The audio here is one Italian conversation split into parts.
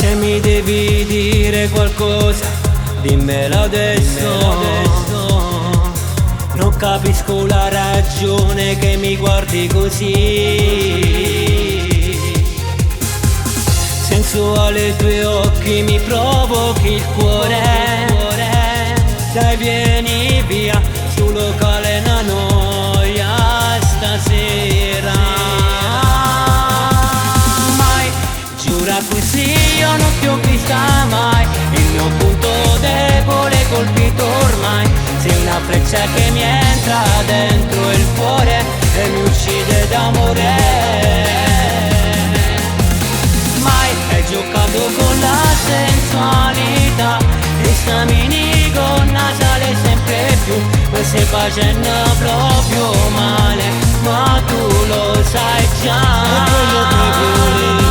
Se mi devi dire qualcosa, dimmelo adesso. Non capisco la ragione che mi guardi così. Sensuale ai tuoi occhi mi provochi il cuore. Dai vieni via, sto locale è una noia stasera. Mai, giura così io non ti ho vista mai. Il mio punto debole colpito ormai. Sei una freccia che mi entra dentro il cuore e mi uccide d'amore. Mai hai giocato con la sensualità e sta minigonna sale sempre più. Mi stai facendo proprio male, ma tu lo sai già. È quello che volevi.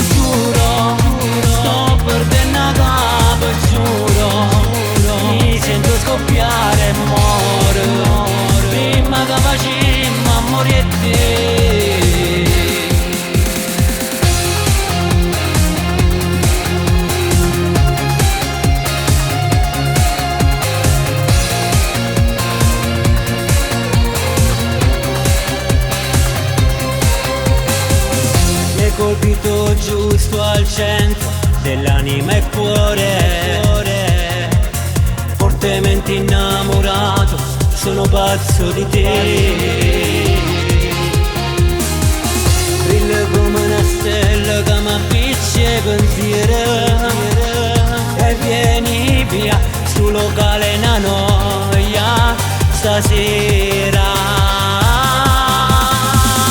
Giuro, sto perdendo a capo, giuro. Mi sento scoppiare e muore. Prima che facciamo a morire te. Mi hai colpito giusto al centro dell'anima e cuore. Fortemente innamorato, sono pazzo di te. Brilla come una stella che mi appiccia pensiero. E vieni via, sul locale è una noia stasera.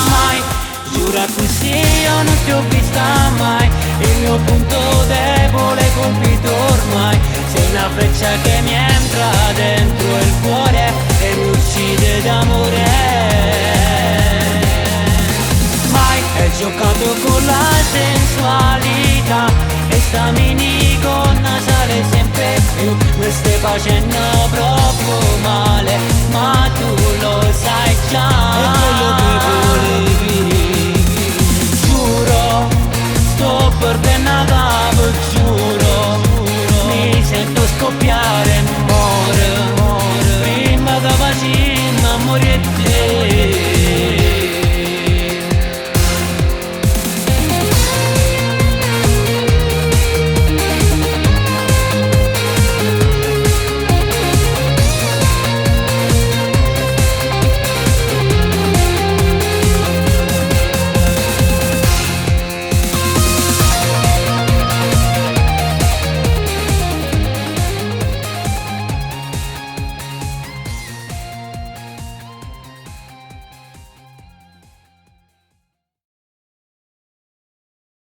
Mai, giura così io non ti ho vista mai. Il mio punto debole colpito ormai. Sei una freccia che mi entra dentro il cuore e mi uccide d'amore. Mai hai giocato con la sensualità e sta minigonna sale sempre più. Mi stai facendo proprio male, ma tu lo sai già. È quello che volevi.